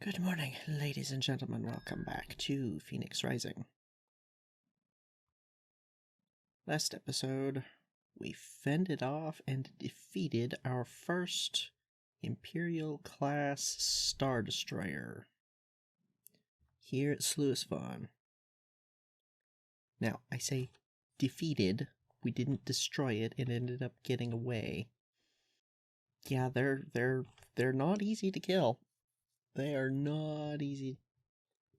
Good morning, ladies and gentlemen. Welcome back to Phoenix Rising. Last episode, we fended off and defeated our first Imperial-class Star Destroyer here at Sluisvon. Now, I say defeated. We didn't destroy it. It ended up getting away. Yeah, they're not easy to kill. They are not easy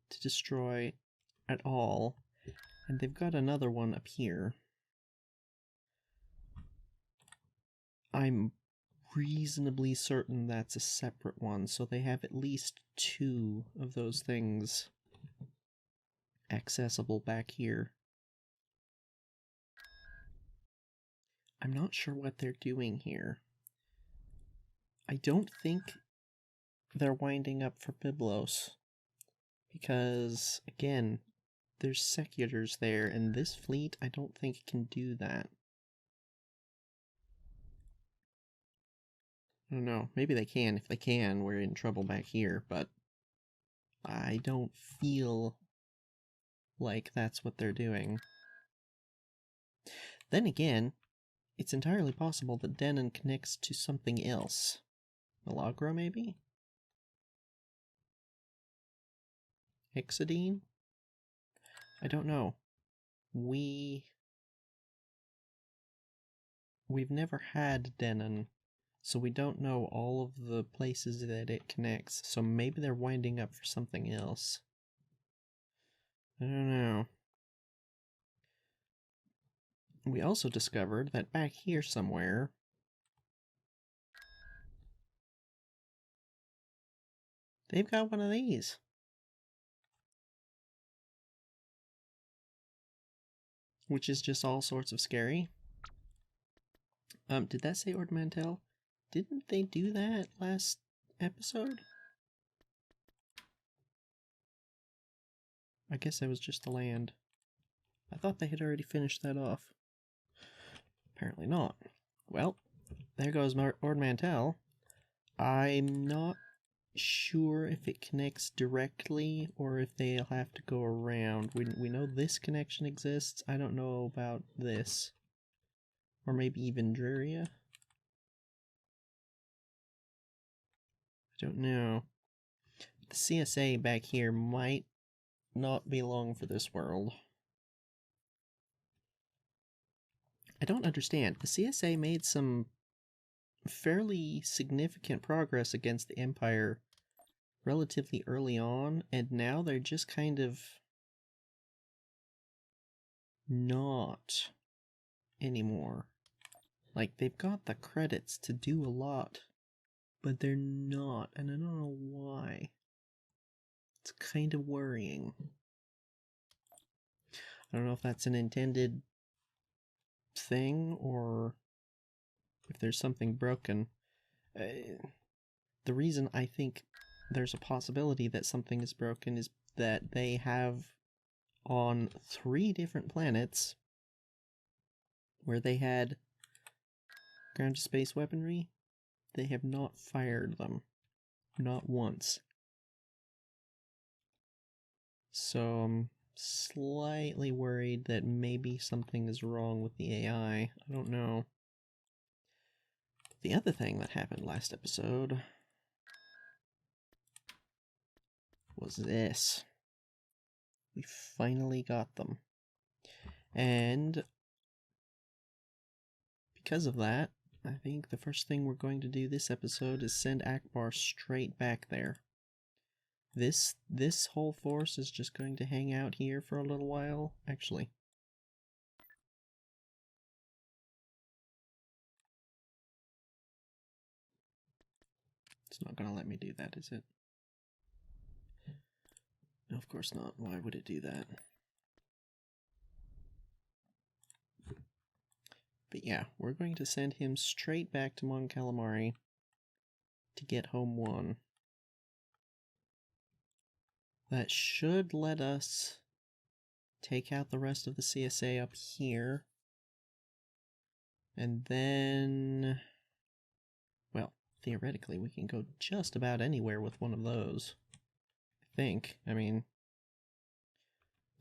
to destroy at all. And they've got another one up here. I'm reasonably certain that's a separate one, so they have at least two of those things accessible back here. I'm not sure what they're doing here. I don't think they're winding up for Byblos, because, again, there's seculars there, and this fleet I don't think can do that. I don't know, maybe they can. If they can, we're in trouble back here, but I don't feel like that's what they're doing. Then again, it's entirely possible that Denon connects to something else. Milagro, maybe? Hexadine? I don't know. We've never had Denon, so we don't know all of the places that it connects, so maybe they're winding up for something else. I don't know. We also discovered that back here somewhere, they've got one of these. Which is just all sorts of scary. Did that say Ornamental? Didn't they do that last episode? I guess that was just the land. I thought they had already finished that off. Apparently not. Well, there goes Ornamental. I'm not sure if it connects directly or if they'll have to go around. We know this connection exists. I don't know about this. Or maybe even Druria. I don't know. The CSA back here might not be long for this world. I don't understand. The CSA made some fairly significant progress against the Empire relatively early on, and now they're just kind of not anymore. Like, they've got the credits to do a lot, but they're not, and I don't know why. It's kind of worrying. I don't know if that's an intended thing or if there's something broken. The reason I think there's a possibility that something is broken is that they have on 3 different planets where they had ground-to-space weaponry, they have not fired them. Not once. So I'm slightly worried that maybe something is wrong with the AI. I don't know. The other thing that happened last episode was this. We finally got them. And because of that, I think the first thing we're going to do this episode is send Akbar straight back there. This whole force is just going to hang out here for a little while. Actually, it's not going to let me do that, is it? No, of course not. Why would it do that? But yeah, we're going to send him straight back to Mon Calamari to get home 1. That should let us take out the rest of the CSA up here. And then, well, theoretically, we can go just about anywhere with one of those. think. I mean,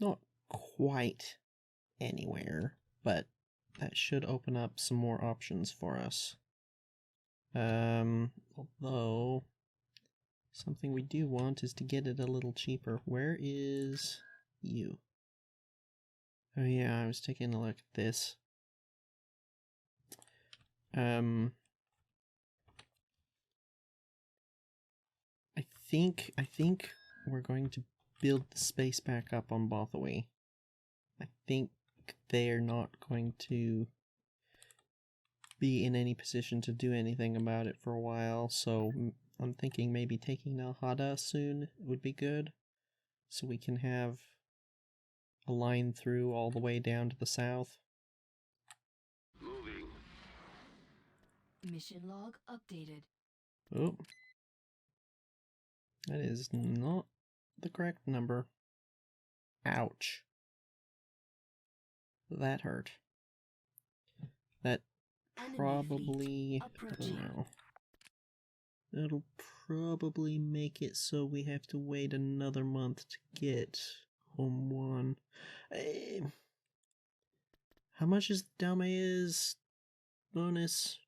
not quite anywhere, but that should open up some more options for us. Although, something we do want is to get it a little cheaper. Where is you? Oh yeah, I was taking a look at this. I think we're going to build the space back up on Bothaway. I think they're not going to be in any position to do anything about it for a while, so I'm thinking maybe taking Nalhada soon would be good, so we can have a line through all the way down to the south. Moving. Mission log updated. Oh. That is not the correct number. Ouch. That hurt. That probably, I don't know. That'll probably make it so we have to wait another month to get Home 1. How much is Dalmaya's bonus?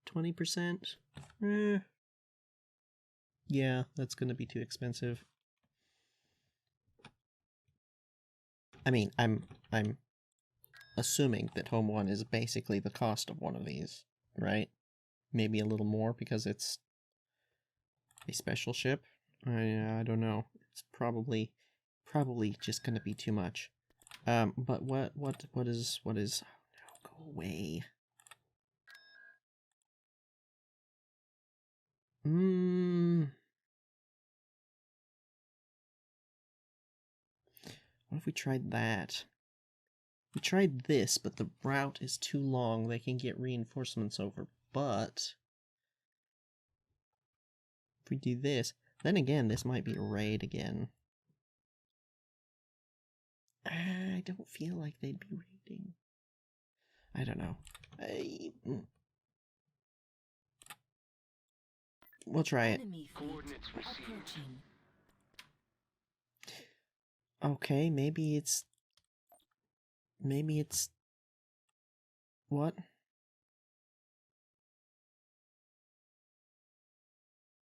20%? Yeah, that's gonna be too expensive. I mean, I'm assuming that Home 1 is basically the cost of one of these, right? Maybe a little more because it's a special ship. I don't know. It's probably just gonna be too much. But what is? Oh, no, go away. What if we tried that? We tried this, but the route is too long. They can get reinforcements over. But if we do this, then again, this might be a raid again. I don't feel like they'd be raiding. I don't know. We'll try it. Coordinates received. Okay, maybe it's... What?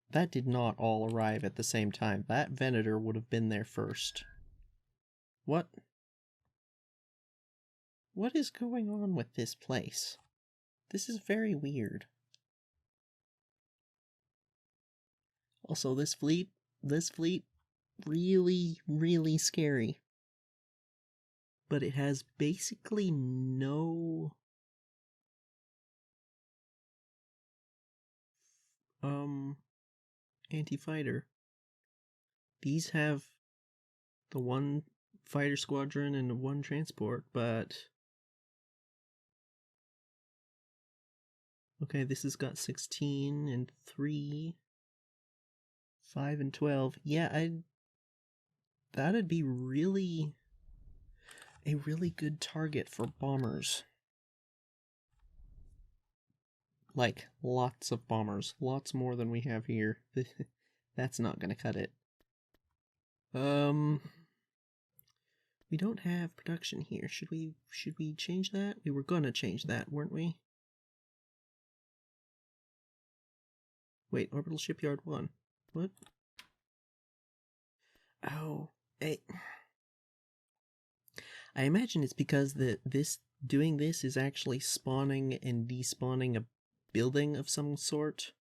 That did not all arrive at the same time. That Venator would have been there first. What? What is going on with this place? This is very weird. Also, this fleet, really, really scary. But it has basically no... anti-fighter. These have the one fighter squadron and the one transport, but... Okay, this has got 16 and 3, 5 and 12. Yeah, that'd be really a really good target for bombers. Like, lots of bombers. Lots more than we have here. That's not gonna cut it. We don't have production here. Should we change that? We were gonna change that, weren't we? Wait, Orbital Shipyard 1. What? Oh, I imagine it's because doing this is actually spawning and despawning a building of some sort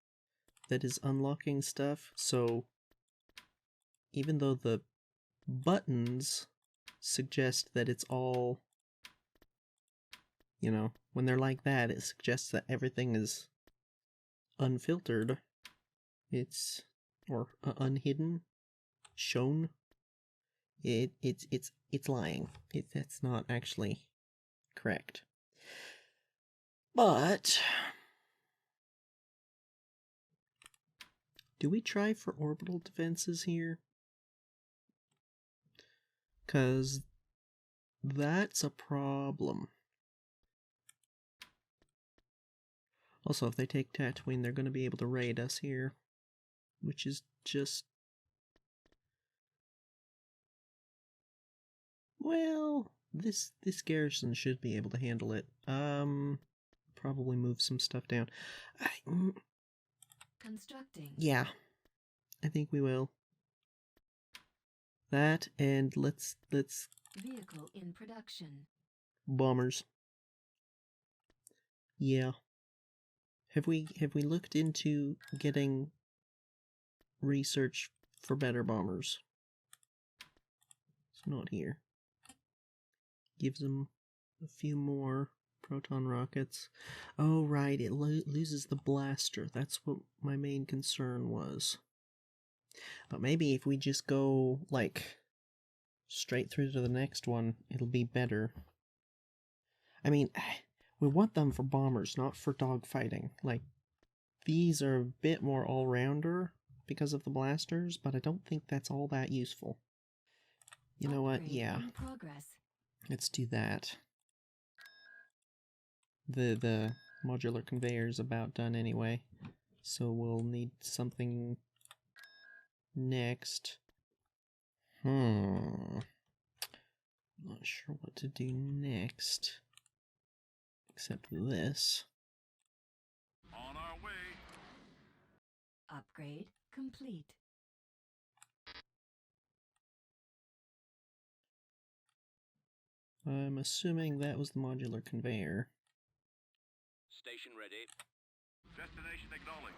that is unlocking stuff, so even though the buttons suggest that it's all, you know, when they're like that, it suggests that everything is unfiltered. It's, or unhidden, shown. It's lying. That's not actually correct. But do we try for orbital defenses here? 'Cause that's a problem. Also, if they take Tatooine, they're going to be able to raid us here, which is just Well, this garrison should be able to handle it. Probably move some stuff down. Constructing. Yeah, I think we will. That, and let's Vehicle in production. bombers. Yeah. Have we looked into getting research for better bombers? It's not here. Gives them a few more proton rockets. Oh, right, it loses the blaster. That's what my main concern was. But maybe if we just go, like, straight through to the next one, it'll be better. I mean, we want them for bombers, not for dogfighting. Like, these are a bit more all-rounder because of the blasters, but I don't think that's all that useful. You know what? Upgrade Yeah. in progress. Let's do that. The modular conveyor's about done anyway, so we'll need something next. Not sure what to do next. Except this. On our way. Upgrade complete. I'm assuming that was the modular conveyor. Station ready. Destination acknowledged.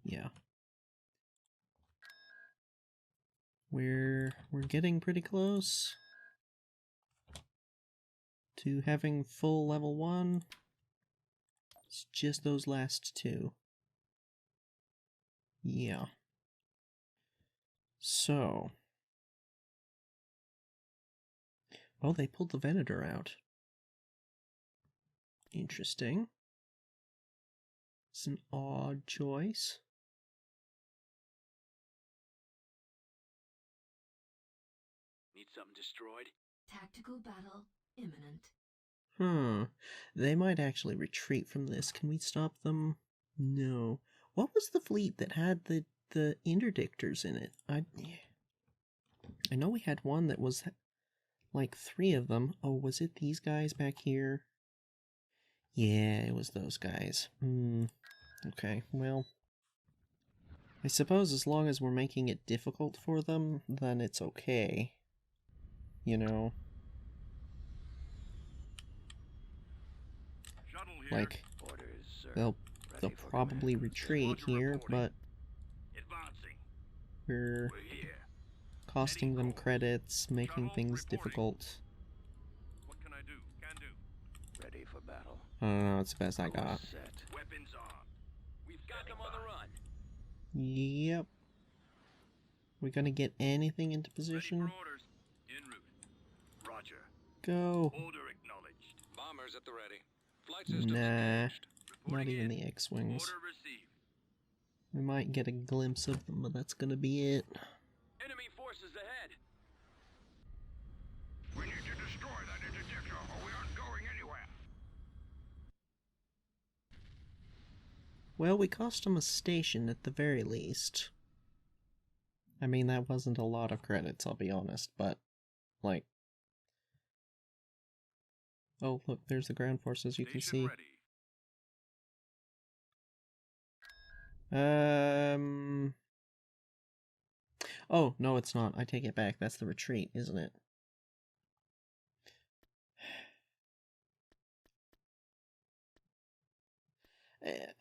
Yeah. We're getting pretty close to having full level 1. It's just those last two. Yeah. So. Oh, they pulled the Venator out. Interesting. It's an odd choice. Need something destroyed? Tactical battle imminent. They might actually retreat from this. Can we stop them? No. What was the fleet that had the interdictors in it? I know we had one that was like 3 of them. Oh, was it these guys back here? Yeah, it was those guys. Okay, well, I suppose as long as we're making it difficult for them, then it's okay. You know? Shuttle here. Like, Orders, sir. they'll Ready for probably command. retreat Roger here, reporting. but Advancing. we're We're here. costing them course. credits, making Shuttle things reporting. difficult. What can I do? Can do. Ready for battle. I don't know, it's the best I got. Set. Weapons on. We've got them on the run. Yep. We gonna get anything into Ready position? for orders. En route. Roger. Go. Order acknowledged. Bombers at the ready. Flight Nah, engaged. not Reporting even in. the X-Wings. Order received. We might get a glimpse of them, but that's gonna be it. Enemy forces ahead. We need to destroy that interdictor, or we aren't going anywhere. Well, we cost them a station at the very least. I mean, that wasn't a lot of credits, I'll be honest, but, like... Oh, look, there's the ground forces, you can see. Ready. Oh, no, it's not. I take it back. That's the retreat, isn't it?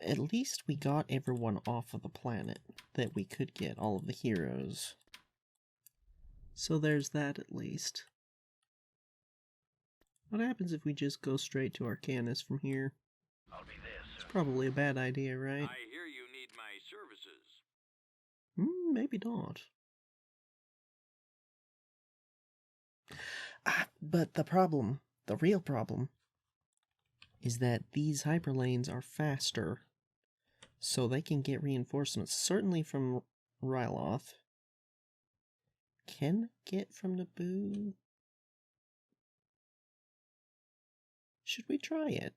At least we got everyone off of the planet that we could get, all of the heroes. So there's that at least. What happens if we just go straight to Arcanus from here? I'll be there, sir. It's probably a bad idea, right? I hear you need my services. Maybe not. But the real problem, is that these hyperlanes are faster, so they can get reinforcements, certainly from Ryloth. Can get from Naboo? Should we try it?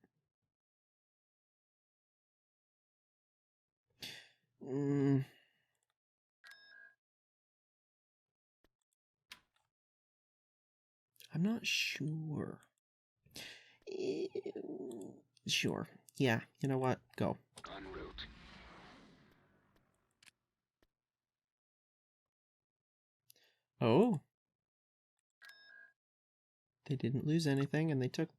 I'm not sure. Sure. Yeah, you know what? Go. En route. Oh. They didn't lose anything, and they took...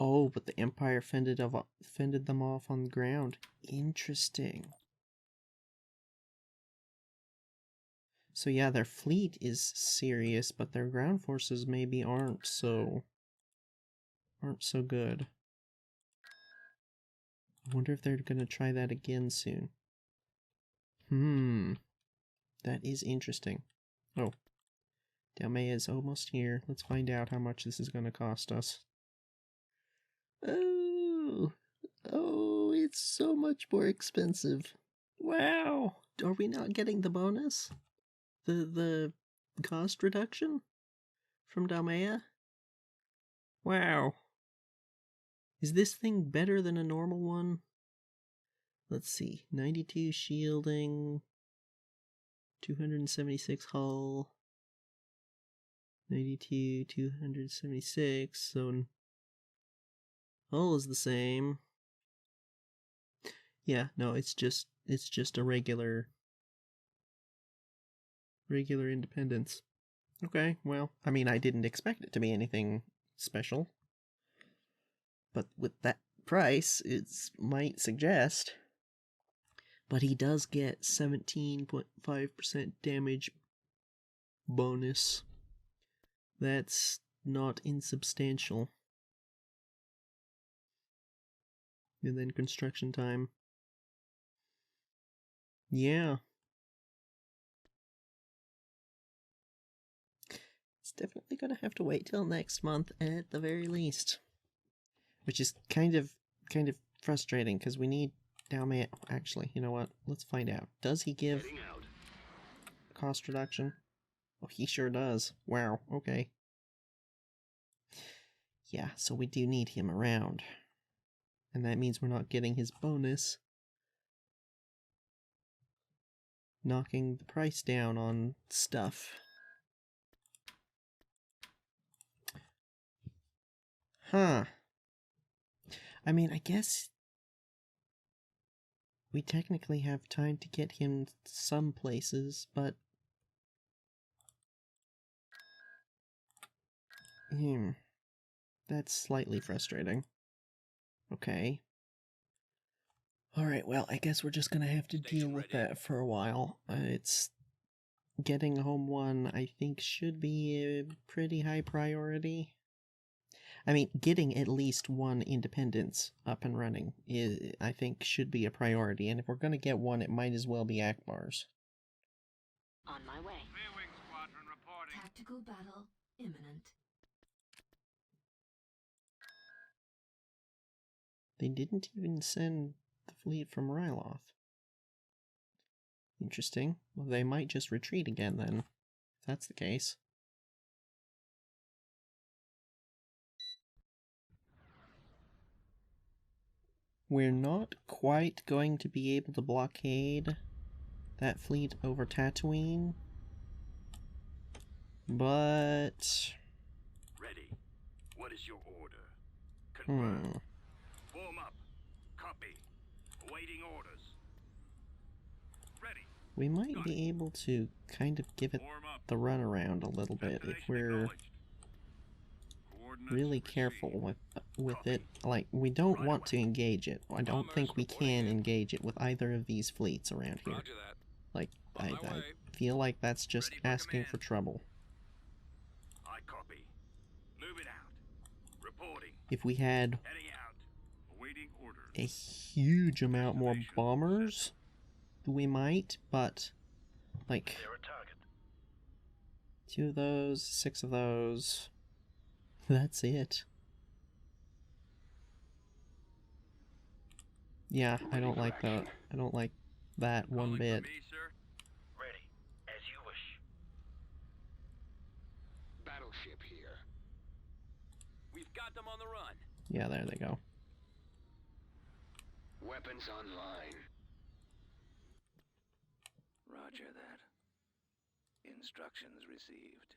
Oh, but the Empire fended them off on the ground. Interesting. So yeah, their fleet is serious, but their ground forces maybe aren't so good. I wonder if they're gonna try that again soon. That is interesting. Oh, Dalmea is almost here. Let's find out how much this is gonna cost us. Oh, it's so much more expensive. Wow, are we not getting the bonus? The cost reduction from Dalmea? Wow. Is this thing better than a normal one? Let's see. 92 shielding, 276 hull, 92, 276, so hull is the same. Yeah, no, it's just a regular independence. Okay, well, I mean, I didn't expect it to be anything special. But with that price, it might suggest. But he does get 17.5% damage bonus. That's not insubstantial. And then construction time. Yeah. It's definitely gonna have to wait till next month at the very least. Which is kind of frustrating, because we need Dalmea. Actually, you know what? Let's find out. Does he give cost reduction? Oh, he sure does. Wow, okay. Yeah, so we do need him around. And that means we're not getting his bonus. Knocking the price down on stuff. Huh. I mean, I guess we technically have time to get him some places, but... That's slightly frustrating. Okay. Alright, well, I guess we're just gonna have to deal with that for a while. It's... Getting home one, I think, should be a pretty high priority. I mean, getting at least one independence up and running, I think, should be a priority. And if we're going to get one, it might as well be Akbar's. On my way. Clear wing squadron reporting. Tactical battle imminent. They didn't even send the fleet from Ryloth. Interesting. Well, they might just retreat again then, if that's the case. We're not quite going to be able to blockade that fleet over Tatooine, but... Ready. What is your order? Confirm. Form up. Copy. Awaiting orders. Ready. We might be able to kind of give it Form up. the runaround a little bit if Destination we're acknowledged. Coordinates really received. careful with it. Like, we don't want to engage it. I don't think we can engage it with either of these fleets around here. Roger that. Like, On my I way. feel like that's just Ready for asking for command. trouble. I copy. Move it out. Reporting. If we had Heading out. Awaiting orders. a huge amount more bombers, we might, but, like, They're a target. 2 of those, 6 of those, that's it. Yeah, I don't like that. I don't like that one Calling bit. for me, sir? Ready. As you wish. Battleship here. We've got them on the run. Yeah, there they go. Weapons online. Roger that. In Instructions received.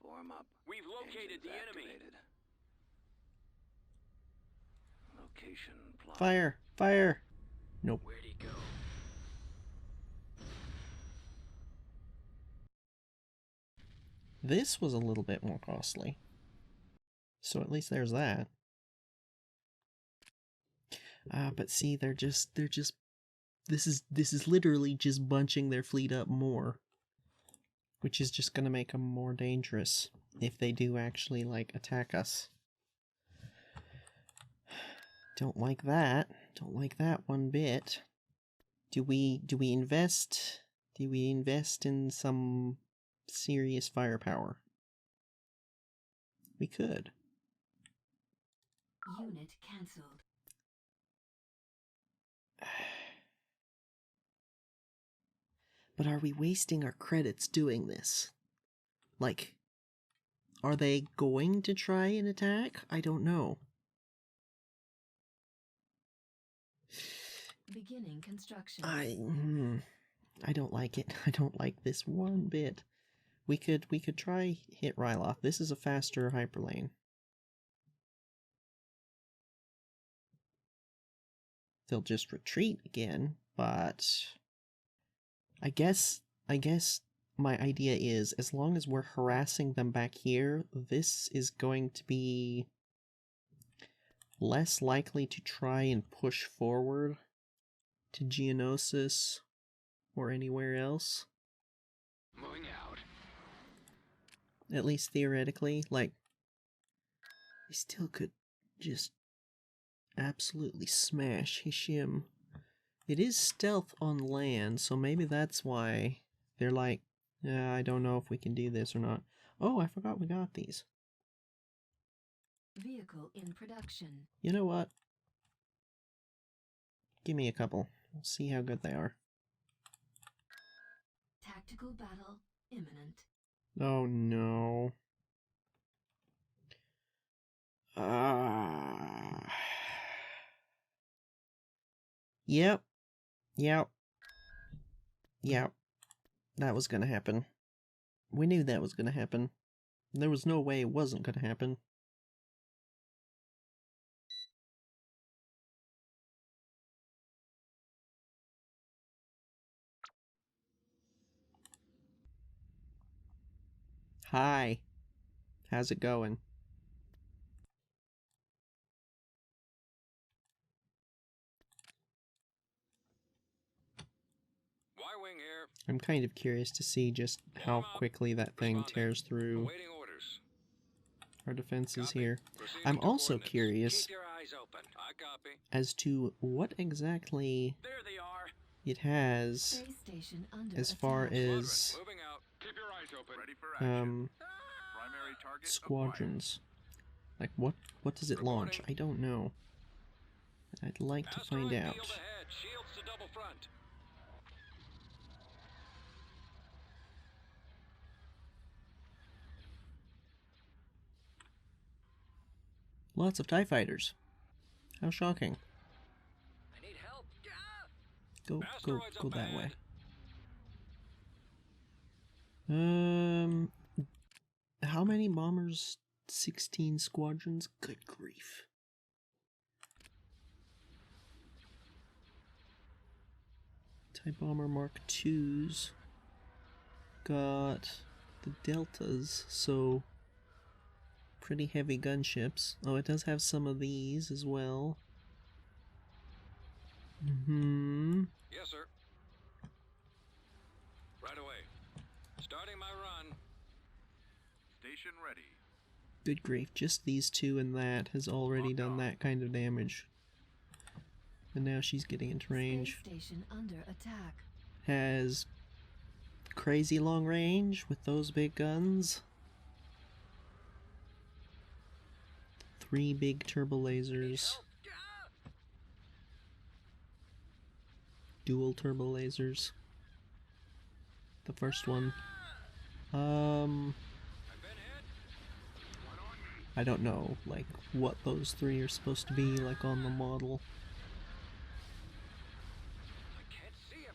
Form up. We've located Engines the enemy. activated. Location plot. Fire! Fire! Nope. Where'd he go? This was a little bit more costly. So at least there's that. But see, they're just this is literally just bunching their fleet up more, which is just gonna make them more dangerous if they do actually like attack us. Don't like that. Don't like that one bit. Do we invest? Do we invest in some serious firepower? We could. Unit cancelled. But are we wasting our credits doing this? Like, are they going to try and attack? I don't know. Beginning construction. I don't like it. I don't like this one bit. We could try hit Ryloth. This is a faster hyperlane. They'll just retreat again, but I guess my idea is, as long as we're harassing them back here, this is going to be less likely to try and push forward to Geonosis or anywhere else. Moving out. At least theoretically. Like, they still could just absolutely smash Hishim. It is stealth on land, so maybe that's why they're like, I don't know if we can do this or not. Oh, I forgot we got these. Vehicle in production. You know what? Give me a couple. We'll see how good they are. Tactical battle imminent. Oh no. Yep. That was gonna happen. We knew that was gonna happen. There was no way it wasn't gonna happen. Hi. How's it going? Y-wing here. I'm kind of curious to see just how quickly that thing tears through Awaiting orders. our defenses Copy. here. Proceeding I'm to also coordinates. curious Keep your eyes open. I copy. as to what exactly There they are. it has Space station under as far attack. as Moving out. Keep your eyes open. Ready for action. Ah. Primary target squadrons. Like what does it launch? I don't know. I'd like to find Asteroid out. field ahead. Shields to double front. Lots of TIE fighters. How shocking. I need help. Go Asteroids go up that way. ahead. How many bombers? 16 squadrons? Good grief. TIE Bomber Mark IIs. Got the Deltas, so pretty heavy gunships. Oh, it does have some of these as well. Yes, sir. Right away. Starting my run. Station ready. Good grief, just these two and that has already done that kind of damage. And now she's getting into range. Space station under attack. Has crazy long range with those big guns. 3 big turbo lasers. Dual turbo lasers. The first one. I don't know, like, what those 3 are supposed to be, like, on the model. I can't see him.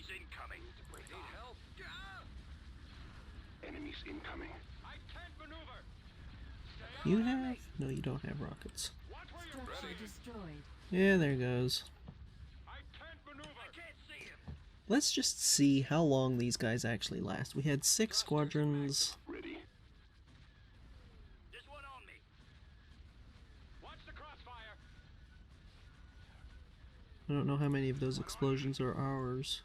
Enemies incoming. Need help? Enemies incoming. I can't maneuver. You have? No, you don't have rockets. Watch where you're Structure ready. destroyed. Yeah, there goes. I can't maneuver. I can't see him. Let's just see how long these guys actually last. We had 6 squadrons. Ready. There's one on me. Watch the crossfire. I don't know how many of those explosions are ours.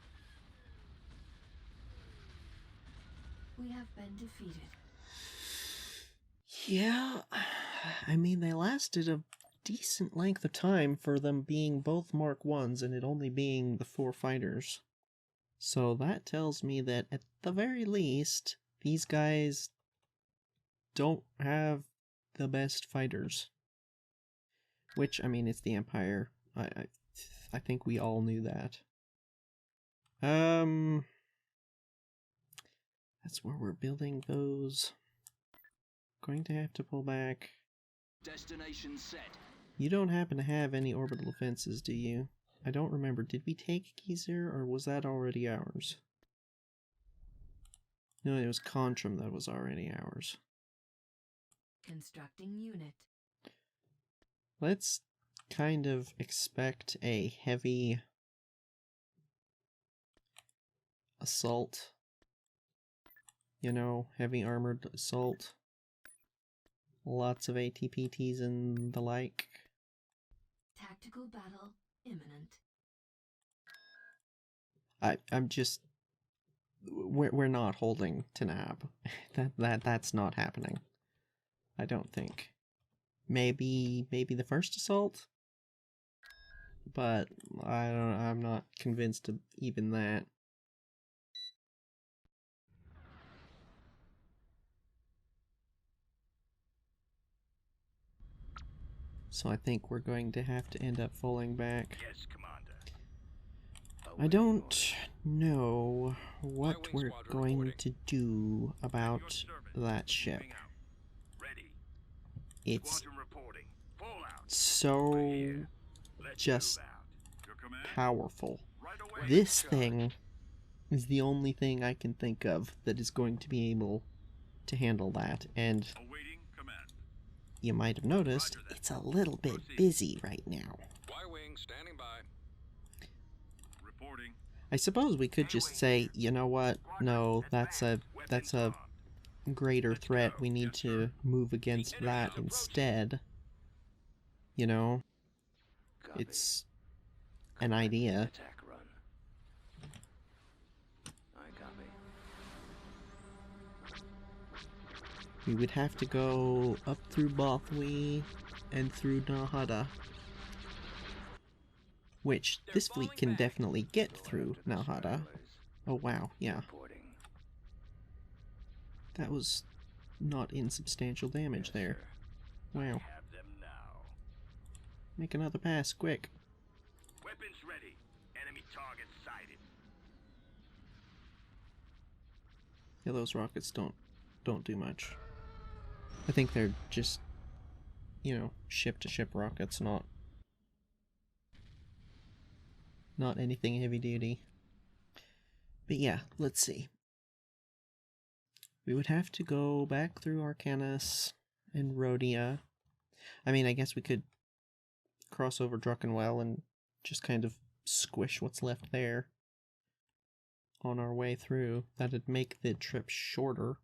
We have been defeated. Yeah, I mean, they lasted a decent length of time for them being both Mark 1s and it only being the 4 fighters. So that tells me that at the very least, these guys don't have the best fighters. Which, I mean, it's the Empire. I think we all knew that. That's where we're building those. Going to have to pull back. Destination set. You don't happen to have any orbital defenses, do you? I don't remember. Did we take Geezer, or was that already ours? No, it was Contrim that was already ours. Constructing unit. Let's kind of expect a heavy assault. You know, heavy armored assault. Lots of ATPTs and the like. Tactical battle imminent. I'm just... We're not holding Tanab. That's not happening. I don't think. Maybe the first assault? But I'm not convinced of even that. So I think we're going to have to end up falling back. Yes, Commander. I don't know what we're going to do about that ship. Moving out. Ready. It's Squadron reporting. Full out. so Let's just move out. Your command? powerful. Right away. This Charge. thing is the only thing I can think of that is going to be able to handle that, and Awaiting command. you might have noticed it's a little bit busy right now. Y-wing standing by. Reporting. I suppose we could just say, you know what, no, that's a greater threat, we need to move against that instead. You know, Copy. it's an idea. Attack run. I copy. We would have to go up through Bothwy and through Nahada. Which, this fleet can definitely get through Nahada. Oh wow, yeah. Reporting. That was not insubstantial damage Yes, there. sir. Wow. Have them now. Make another pass, quick. Weapons ready. Enemy target sighted. Yeah, those rockets don't do much. I think they're just, you know, ship-to-ship rockets, not anything heavy duty. But yeah, let's see. We would have to go back through Arcanus and Rhodia. I mean, I guess we could cross over Druckenwell and just kind of squish what's left there on our way through. That'd make the trip shorter,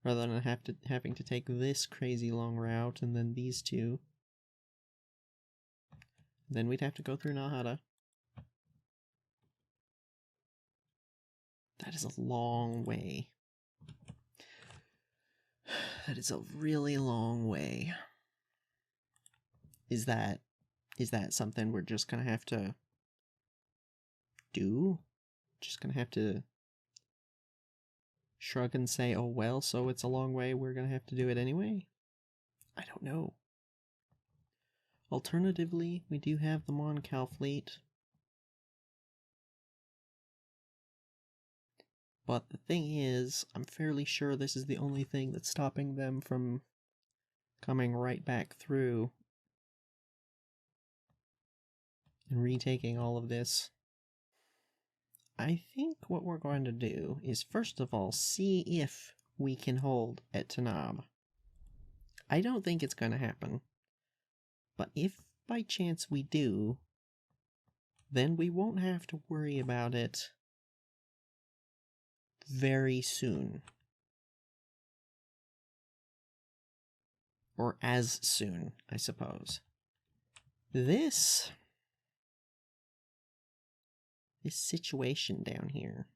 rather than having to take this crazy long route and then these two. Then we'd have to go through Nahada. That is a long way. That is a really long way. Is that something we're just gonna have to do? Just gonna have to shrug and say, oh well, so it's a long way, we're gonna have to do it anyway? I don't know. Alternatively, we do have the Mon Cal fleet. But the thing is, I'm fairly sure this is the only thing that's stopping them from coming right back through and retaking all of this. I think what we're going to do is first of all see if we can hold at Tanab. I don't think it's going to happen, but if by chance we do, then we won't have to worry about it very soon. Or as soon, I suppose. This situation down here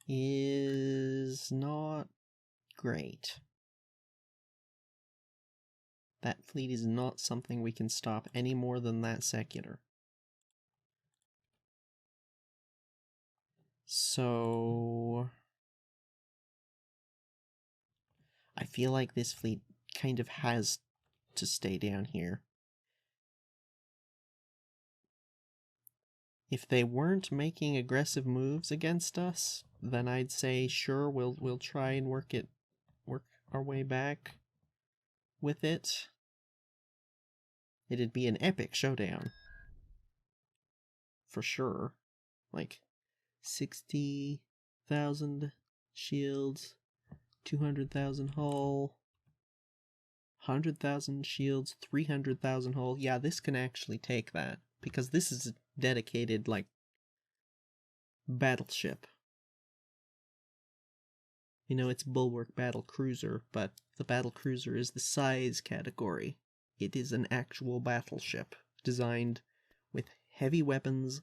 is not great. That fleet is not something we can stop any more than that secular. So I feel like this fleet kind of has to stay down here. If they weren't making aggressive moves against us, then I'd say sure, we'll try and work our way back with it. It'd be an epic showdown. For sure. Like 60,000 shields, 200,000 hull, 100,000 shields, 300,000 hull. Yeah, this can actually take that, because this is a dedicated, like, battleship. You know, it's bulwark battle cruiser, but the battle cruiser is the size category. It is an actual battleship designed with heavy weapons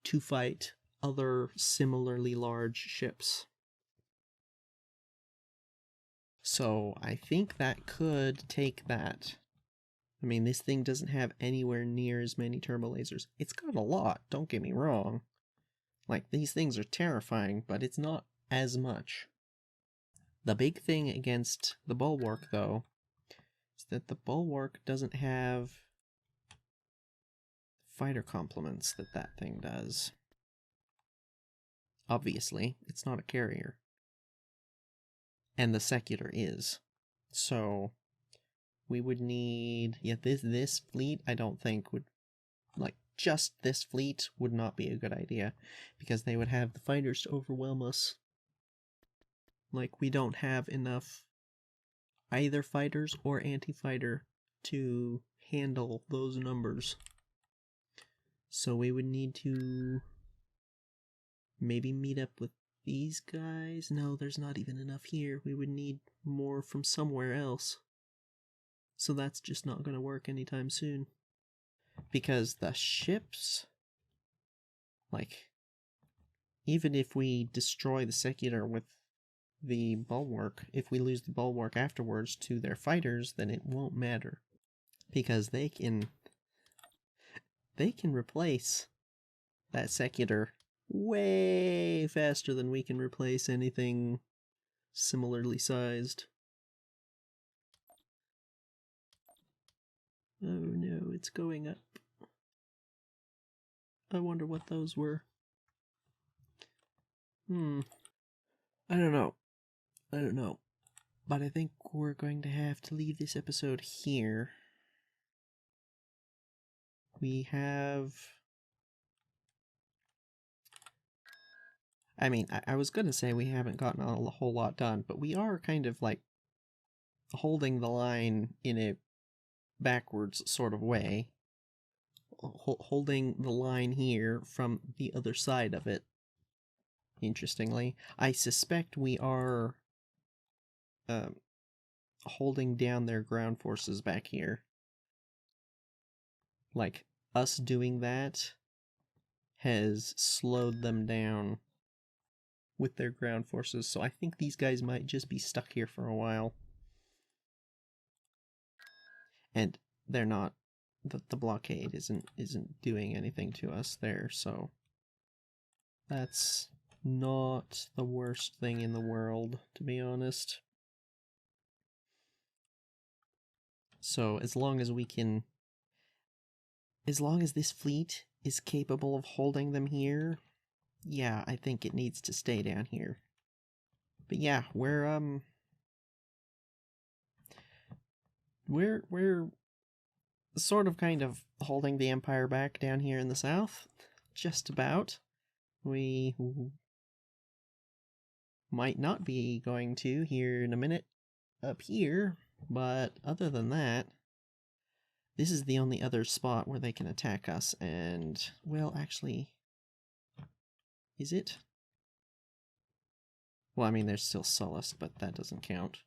to fight other similarly large ships. So I think that could take that. I mean, this thing doesn't have anywhere near as many turbo lasers. It's got a lot, don't get me wrong. Like, these things are terrifying, but it's not as much. The big thing against the bulwark, though, is that the bulwark doesn't have fighter complements that thing does. Obviously, it's not a carrier. And the secular is. So we would need, yeah, this fleet I don't think would, like, just this fleet would not be a good idea, because they would have the fighters to overwhelm us. Like, we don't have enough either fighters or anti-fighter to handle those numbers. So we would need to maybe meet up with these guys. No, there's not even enough here. We would need more from somewhere else. So that's just not going to work anytime soon. Because the ships, like, even if we destroy the secular with the bulwark, if we lose the bulwark afterwards to their fighters, then it won't matter. Because they can replace that secular way faster than we can replace anything similarly sized. Oh no, it's going up. I wonder what those were. I don't know. But I think we're going to have to leave this episode here. We have... I mean, I was going to say we haven't gotten a whole lot done, but we are kind of, like, holding the line in a backwards sort of way. Holding the line here from the other side of it. Interestingly, I suspect we are holding down their ground forces back here. Like, us doing that has slowed them down with their ground forces, so I think these guys might just be stuck here for a while. And they're not, the blockade isn't doing anything to us there, so that's not the worst thing in the world, to be honest. So as long as this fleet is capable of holding them here, yeah, I think it needs to stay down here. But yeah, we're sort of kind of holding the Empire back down here in the south. Just about. We might not be going to here in a minute up here, but other than that, this is the only other spot where they can attack us, and, well, actually, is it? Well, I mean, there's still Sullust, but that doesn't count.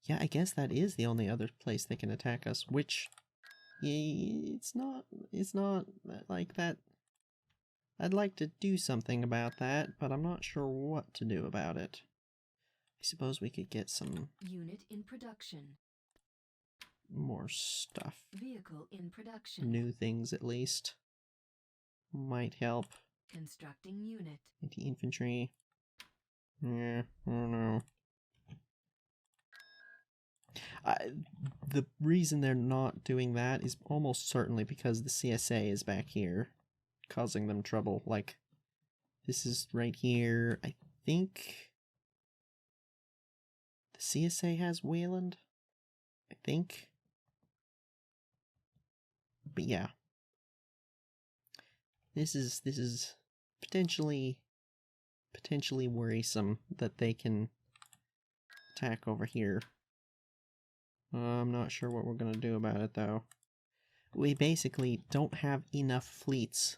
Yeah, I guess that is the only other place they can attack us, which, it's not like that. I'd like to do something about that, but I'm not sure what to do about it. I suppose we could get some Unit in production. more stuff. Vehicle in production. New things, at least. Might help. Constructing unit. Anti-infantry. Yeah, I don't know. The reason they're not doing that is almost certainly because the CSA is back here, causing them trouble. Like, this is right here. I think the CSA has Wayland. I think. But yeah. This is potentially worrisome that they can attack over here. I'm not sure what we're going to do about it, though. We basically don't have enough fleets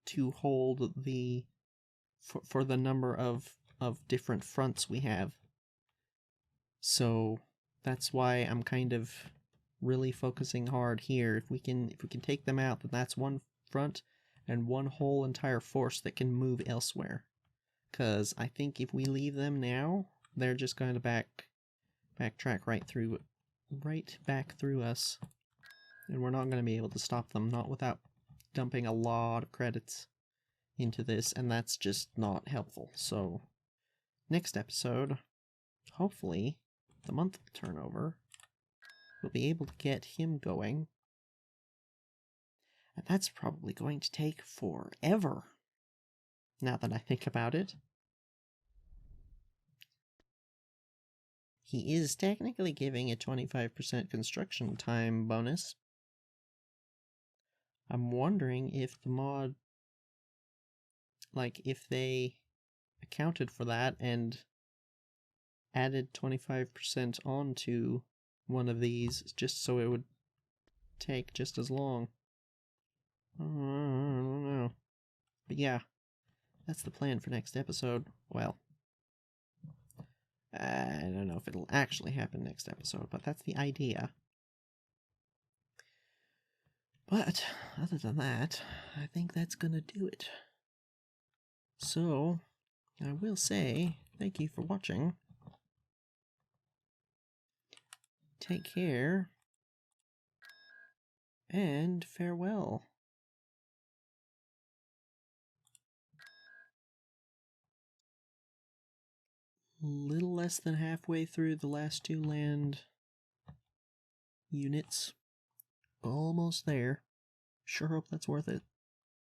to hold the... for the number of different fronts we have. So that's why I'm kind of really focusing hard here. If we can take them out, then that's one front and one whole entire force that can move elsewhere. Because I think if we leave them now, they're just going to backtrack right back through us, and we're not going to be able to stop them, not without dumping a lot of credits into this, and that's just not helpful. So, next episode, hopefully, the monthly turnover, we'll be able to get him going, and that's probably going to take forever, now that I think about it. He is technically giving a 25% construction time bonus. I'm wondering if the mod, like, if they accounted for that and added 25% onto one of these just so it would take just as long. I don't know. But yeah, that's the plan for next episode. Well, I don't know if it'll actually happen next episode, but that's the idea. But, other than that, I think that's gonna do it. So, I will say, thank you for watching. Take care. And farewell. Little less than halfway through the last two land units. Almost there. Sure hope that's worth it.